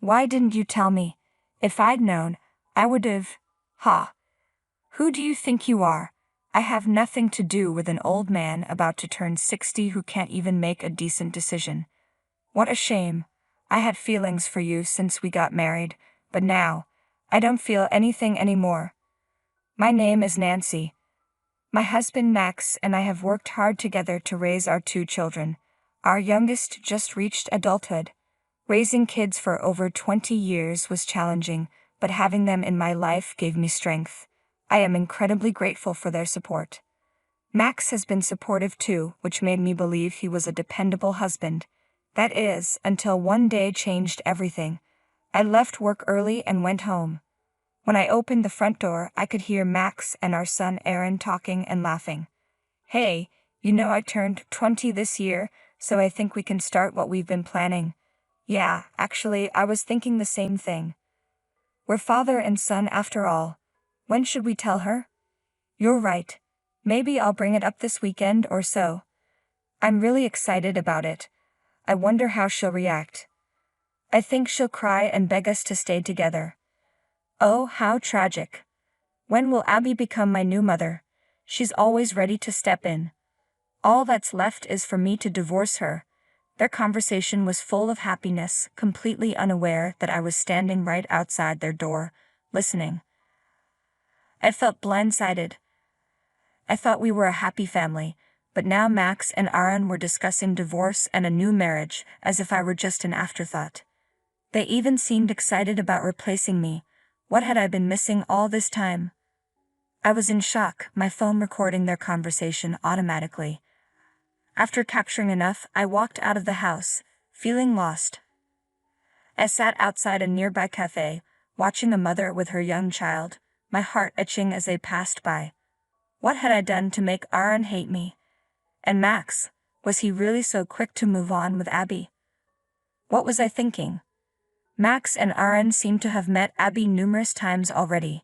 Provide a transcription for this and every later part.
Why didn't you tell me? If I'd known, I would've. Ha! Who do you think you are? I have nothing to do with an old man about to turn 60 who can't even make a decent decision. What a shame. I had feelings for you since we got married, but now, I don't feel anything anymore. My name is Nancy. My husband Max and I have worked hard together to raise our 2 children. Our youngest just reached adulthood. Raising kids for over 20 years was challenging, but having them in my life gave me strength. I am incredibly grateful for their support. Max has been supportive too, which made me believe he was a dependable husband. That is, until one day changed everything. I left work early and went home. When I opened the front door, I could hear Max and our son Aaron talking and laughing. Hey, I turned 20 this year, so I think we can start what we've been planning. Yeah, actually, I was thinking the same thing. We're father and son after all. When should we tell her? You're right. Maybe I'll bring it up this weekend or so. I'm really excited about it. I wonder how she'll react. I think she'll cry and beg us to stay together. Oh, how tragic. When will Abby become my new mother? She's always ready to step in. All that's left is for me to divorce her. Their conversation was full of happiness, completely unaware that I was standing right outside their door, listening. I felt blindsided. I thought we were a happy family, but now Max and Aaron were discussing divorce and a new marriage, as if I were just an afterthought. They even seemed excited about replacing me. What had I been missing all this time? I was in shock, my phone recording their conversation automatically. After capturing enough, I walked out of the house, feeling lost. I sat outside a nearby cafe, watching a mother with her young child, my heart itching as they passed by. What had I done to make Aaron hate me? And Max, was he really so quick to move on with Abby? What was I thinking? Max and Aaron seemed to have met Abby numerous times already.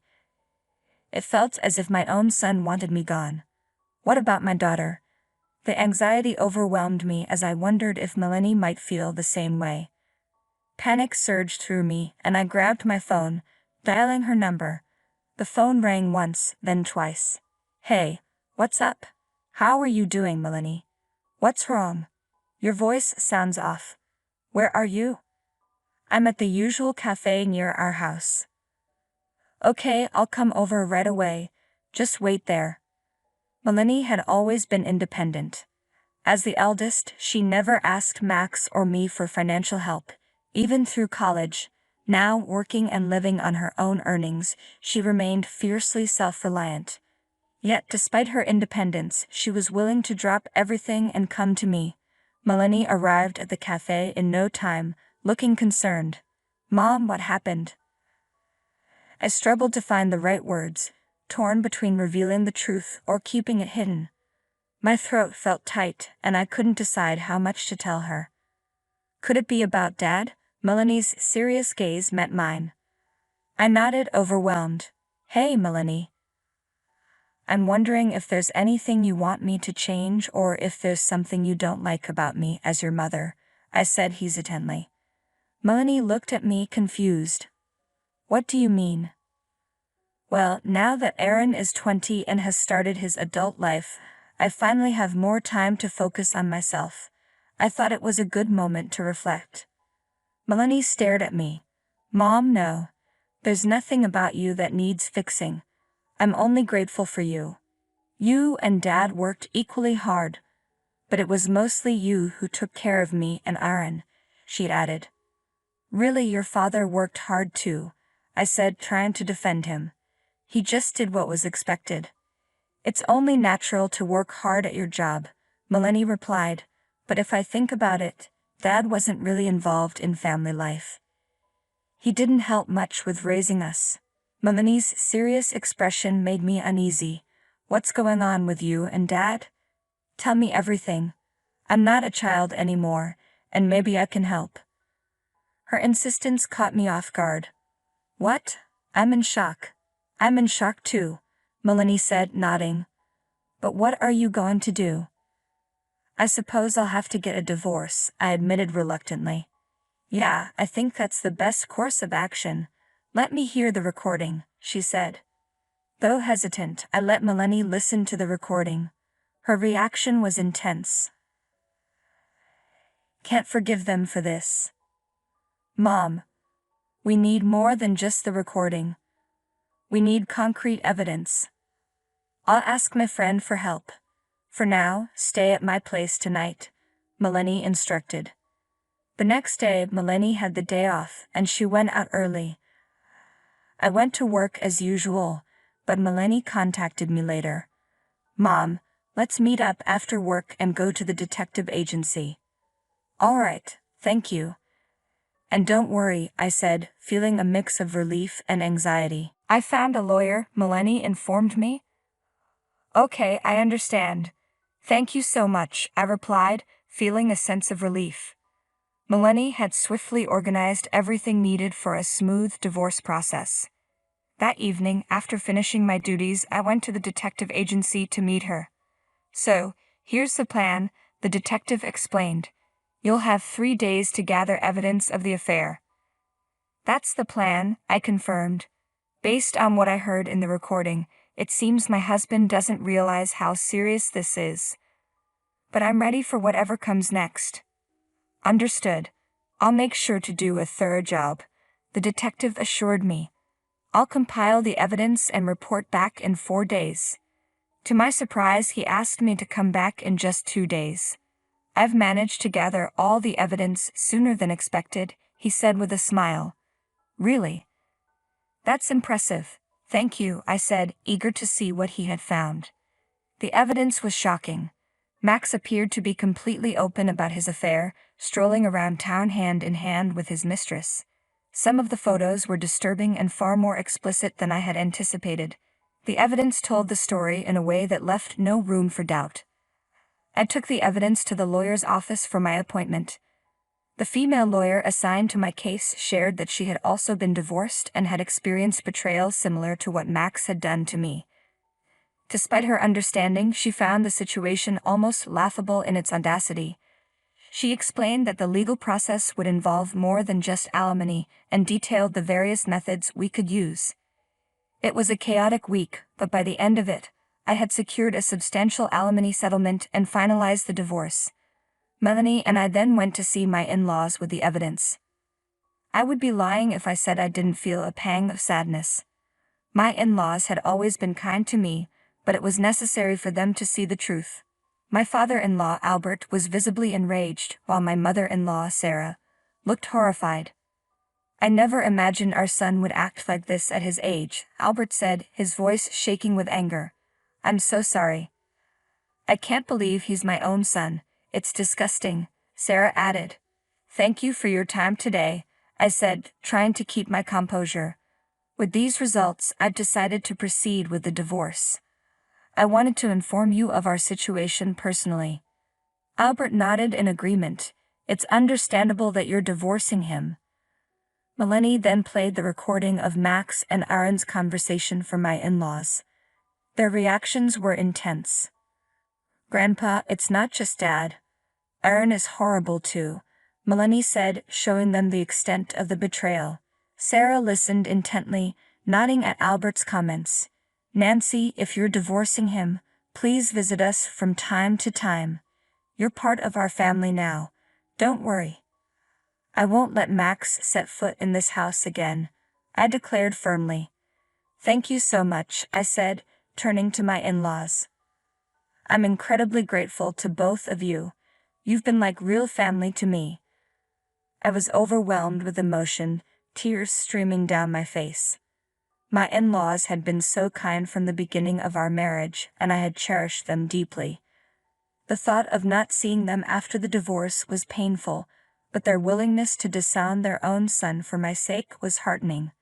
It felt as if my own son wanted me gone. What about my daughter? The anxiety overwhelmed me as I wondered if Melanie might feel the same way. Panic surged through me, and I grabbed my phone, dialing her number. The phone rang once, then twice. Hey, what's up? How are you doing, Melanie? What's wrong? Your voice sounds off. Where are you? I'm at the usual cafe near our house. Okay, I'll come over right away. Just wait there. Melanie had always been independent. As the eldest, she never asked Max or me for financial help, even through college. Now, working and living on her own earnings, she remained fiercely self-reliant. Yet, despite her independence, she was willing to drop everything and come to me. Melanie arrived at the cafe in no time, looking concerned. Mom, what happened? I struggled to find the right words, torn between revealing the truth or keeping it hidden. My throat felt tight, and I couldn't decide how much to tell her. Could it be about Dad? Melanie's serious gaze met mine. I nodded, overwhelmed. Hey, Melanie. I'm wondering if there's anything you want me to change or if there's something you don't like about me as your mother, I said hesitantly. Melanie looked at me confused. What do you mean? Well, now that Aaron is 20 and has started his adult life, I finally have more time to focus on myself. I thought it was a good moment to reflect. Melanie stared at me. Mom, no. There's nothing about you that needs fixing. I'm only grateful for you. You and Dad worked equally hard, but it was mostly you who took care of me and Aaron, she added. Really, your father worked hard too, I said, trying to defend him. He just did what was expected. It's only natural to work hard at your job, Melanie replied, but if I think about it, Dad wasn't really involved in family life. He didn't help much with raising us. Melanie's serious expression made me uneasy. What's going on with you and Dad? Tell me everything. I'm not a child anymore, and maybe I can help. Her insistence caught me off guard. What? I'm in shock. I'm in shock too, Melanie said, nodding. But what are you going to do? I suppose I'll have to get a divorce, I admitted reluctantly. Yeah, I think that's the best course of action. Let me hear the recording, she said. Though hesitant, I let Melanie listen to the recording. Her reaction was intense. Can't forgive them for this. Mom, we need more than just the recording. We need concrete evidence. I'll ask my friend for help. For now, stay at my place tonight, Melanie instructed. The next day, Melanie had the day off, and she went out early. I went to work as usual, but Melanie contacted me later. Mom, let's meet up after work and go to the detective agency. All right, thank you. And don't worry, I said, feeling a mix of relief and anxiety. I found a lawyer, Melanie informed me. Okay, I understand. Thank you so much, I replied, feeling a sense of relief. Melanie had swiftly organized everything needed for a smooth divorce process. That evening, after finishing my duties, I went to the detective agency to meet her. So, here's the plan, the detective explained. You'll have 3 days to gather evidence of the affair. That's the plan, I confirmed. Based on what I heard in the recording, it seems my husband doesn't realize how serious this is. But I'm ready for whatever comes next. Understood. I'll make sure to do a thorough job, the detective assured me. I'll compile the evidence and report back in 4 days. To my surprise, he asked me to come back in just 2 days. I've managed to gather all the evidence sooner than expected, he said with a smile. Really? That's impressive. Thank you, I said, eager to see what he had found. The evidence was shocking. Max appeared to be completely open about his affair, strolling around town hand in hand with his mistress. Some of the photos were disturbing and far more explicit than I had anticipated. The evidence told the story in a way that left no room for doubt. I took the evidence to the lawyer's office for my appointment. The female lawyer assigned to my case shared that she had also been divorced and had experienced betrayal similar to what Max had done to me. Despite her understanding, she found the situation almost laughable in its audacity. She explained that the legal process would involve more than just alimony and detailed the various methods we could use. It was a chaotic week, but by the end of it, I had secured a substantial alimony settlement and finalized the divorce. Melanie and I then went to see my in-laws with the evidence. I would be lying if I said I didn't feel a pang of sadness. My in-laws had always been kind to me, but it was necessary for them to see the truth. My father-in-law, Albert, was visibly enraged, while my mother-in-law, Sarah, looked horrified. I never imagined our son would act like this at his age, Albert said, his voice shaking with anger. I'm so sorry. I can't believe he's my own son. It's disgusting, Sarah added. Thank you for your time today, I said, trying to keep my composure. With these results, I've decided to proceed with the divorce. I wanted to inform you of our situation personally. Albert nodded in agreement. It's understandable that you're divorcing him. Melanie then played the recording of Max and Aaron's conversation for my in-laws. Their reactions were intense. Grandpa, it's not just Dad. Aaron is horrible too, Melanie said, showing them the extent of the betrayal. Sarah listened intently, nodding at Albert's comments. Nancy, if you're divorcing him, please visit us from time to time. You're part of our family now. Don't worry. I won't let Max set foot in this house again, I declared firmly. Thank you so much, I said, turning to my in-laws. I'm incredibly grateful to both of you. You've been like real family to me. I was overwhelmed with emotion, tears streaming down my face. My in-laws had been so kind from the beginning of our marriage, and I had cherished them deeply. The thought of not seeing them after the divorce was painful, but their willingness to disown their own son for my sake was heartening.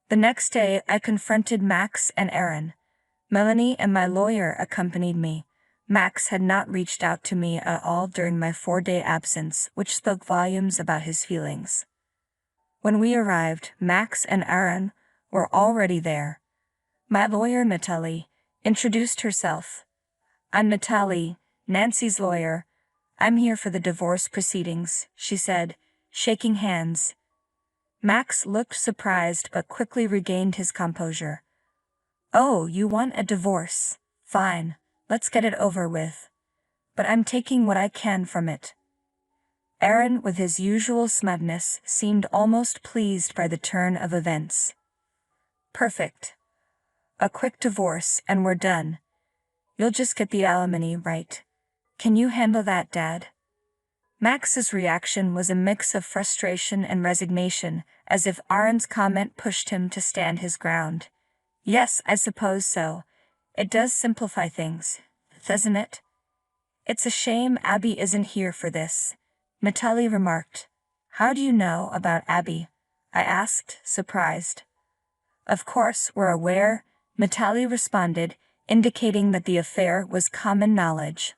The next day, I confronted Max and Aaron. Melanie and my lawyer accompanied me. Max had not reached out to me at all during my 4-day absence, which spoke volumes about his feelings. When we arrived, Max and Aaron were already there. My lawyer, Natalie, introduced herself. I'm Natalie, Nancy's lawyer. I'm here for the divorce proceedings, she said, shaking hands. Max looked surprised but quickly regained his composure. "Oh, you want a divorce? Fine, let's get it over with. But I'm taking what I can from it." Aaron, with his usual smugness, seemed almost pleased by the turn of events. "Perfect. A quick divorce and we're done. You'll just get the alimony, right? Can you handle that, Dad?" Max's reaction was a mix of frustration and resignation, as if Aaron's comment pushed him to stand his ground. "Yes, I suppose so. It does simplify things, doesn't it?" "It's a shame Abby isn't here for this," Mitali remarked. "How do you know about Abby?" I asked, surprised. "Of course, we're aware," Mitali responded, indicating that the affair was common knowledge.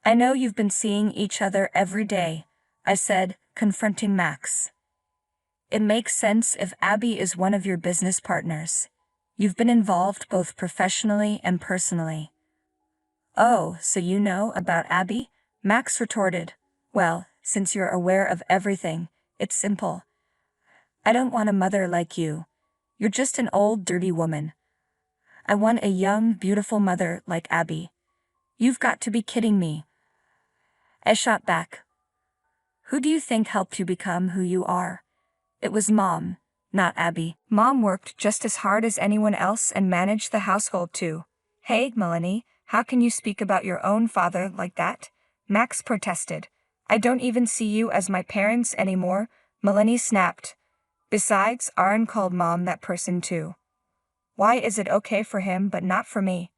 "I know you've been seeing each other every day," I said, confronting Max. "It makes sense if Abby is one of your business partners. You've been involved both professionally and personally." "Oh, so you know about Abby?" Max retorted. "Well, since you're aware of everything, it's simple. I don't want a mother like you. You're just an old, dirty woman. I want a young, beautiful mother like Abby." "You've got to be kidding me," I shot back. "Who do you think helped you become who you are?" "It was Mom, not Abby." "Mom worked just as hard as anyone else and managed the household too." "Hey, Melanie, how can you speak about your own father like that?" Max protested. "I don't even see you as my parents anymore," Melanie snapped. "Besides, Aaron called Mom that person too. Why is it okay for him but not for me?"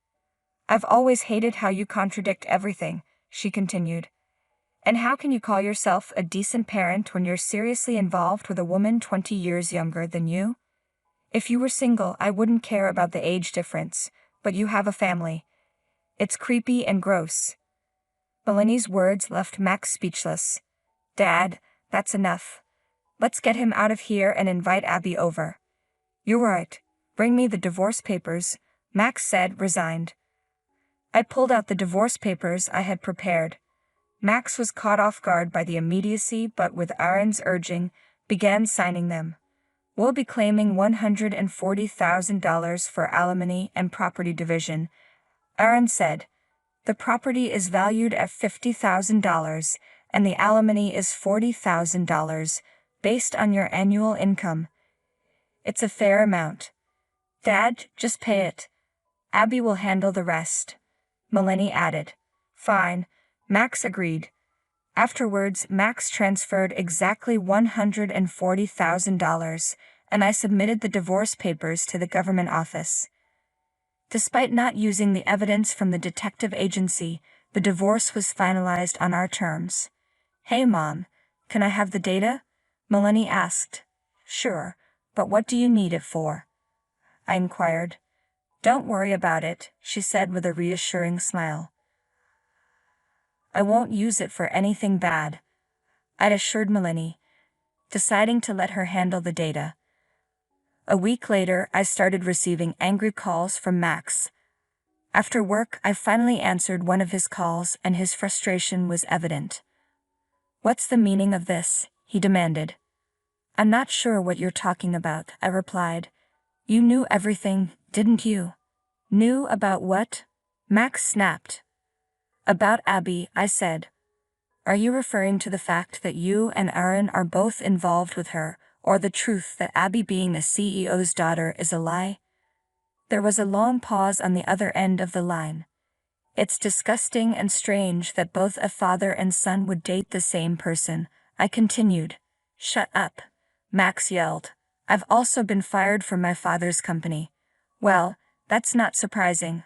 "I've always hated how you contradict everything," she continued. "And how can you call yourself a decent parent when you're seriously involved with a woman 20 years younger than you? If you were single, I wouldn't care about the age difference, but you have a family. It's creepy and gross." Melanie's words left Max speechless. "Dad, that's enough. Let's get him out of here and invite Abby over." "You're right. Bring me the divorce papers," Max said, resigned. I pulled out the divorce papers I had prepared. Max was caught off guard by the immediacy, but with Aaron's urging, began signing them. "We'll be claiming $140,000 for alimony and property division," Aaron said. "The property is valued at $50,000, and the alimony is $40,000, based on your annual income. It's a fair amount. Dad, just pay it. Abby will handle the rest," Melanie added. "Fine," Max agreed. Afterwards, Max transferred exactly $140,000, and I submitted the divorce papers to the government office. Despite not using the evidence from the detective agency, the divorce was finalized on our terms. "Hey Mom, can I have the data?" Melanie asked. "Sure, but what do you need it for?" I inquired. "Don't worry about it," she said with a reassuring smile. "I won't use it for anything bad," I'd assured Melanie, deciding to let her handle the data. A week later, I started receiving angry calls from Max. After work, I finally answered one of his calls, and his frustration was evident. "What's the meaning of this?" he demanded. "I'm not sure what you're talking about," I replied. "You knew everything, didn't you?" "Knew about what?" Max snapped. "About Abby," I said. "Are you referring to the fact that you and Aaron are both involved with her, or the truth that Abby being the CEO's daughter is a lie?" There was a long pause on the other end of the line. "It's disgusting and strange that both a father and son would date the same person," I continued. "Shut up," Max yelled. "I've also been fired from my father's company." "Well, that's not surprising,"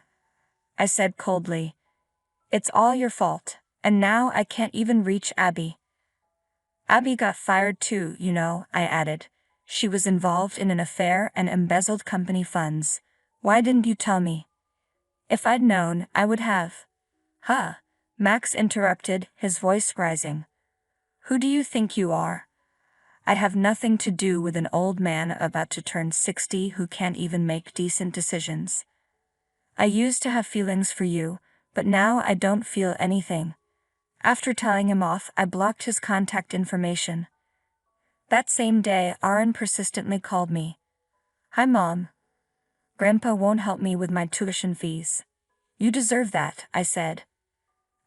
I said coldly. "It's all your fault, and now I can't even reach Abby." "Abby got fired too, you know," I added. "She was involved in an affair and embezzled company funds. Why didn't you tell me?" "If I'd known, I would have." "Huh," Max interrupted, his voice rising. "Who do you think you are? I'd have nothing to do with an old man about to turn 60 who can't even make decent decisions. I used to have feelings for you, but now I don't feel anything." After telling him off, I blocked his contact information. That same day, Aaron persistently called me. "Hi Mom. Grandpa won't help me with my tuition fees." "You deserve that," I said.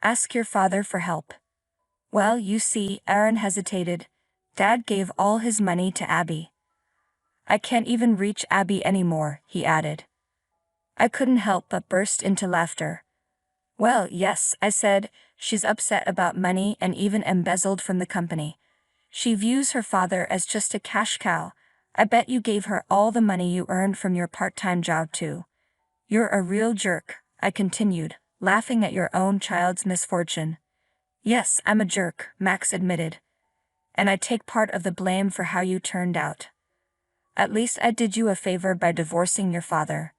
"Ask your father for help." "Well, you see," Aaron hesitated. "Dad gave all his money to Abby." "I can't even reach Abby anymore," he added. I couldn't help but burst into laughter. "Well, yes," I said, "she's upset about money and even embezzled from the company. She views her father as just a cash cow. I bet you gave her all the money you earned from your part-time job too." "You're a real jerk," I continued, laughing at your own child's misfortune. "Yes, I'm a jerk," Max admitted. "And I take part of the blame for how you turned out. At least I did you a favor by divorcing your father."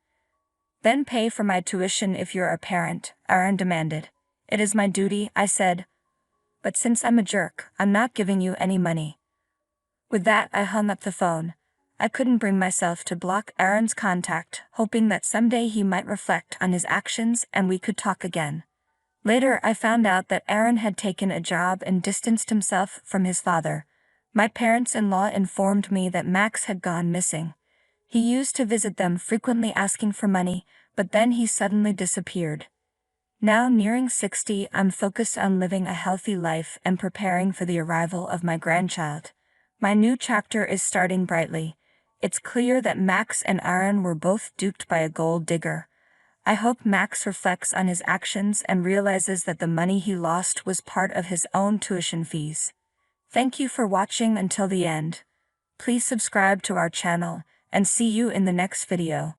"Then pay for my tuition if you're a parent," Aaron demanded. "It is my duty," I said. "But since I'm a jerk, I'm not giving you any money." With that, I hung up the phone. I couldn't bring myself to block Aaron's contact, hoping that someday he might reflect on his actions and we could talk again. Later, I found out that Aaron had taken a job and distanced himself from his father. My parents-in-law informed me that Max had gone missing. He used to visit them frequently asking for money, but then he suddenly disappeared. Now nearing 60, I'm focused on living a healthy life and preparing for the arrival of my grandchild. My new chapter is starting brightly. It's clear that Max and Aaron were both duped by a gold digger. I hope Max reflects on his actions and realizes that the money he lost was part of his own tuition fees. Thank you for watching until the end. Please subscribe to our channel, and see you in the next video.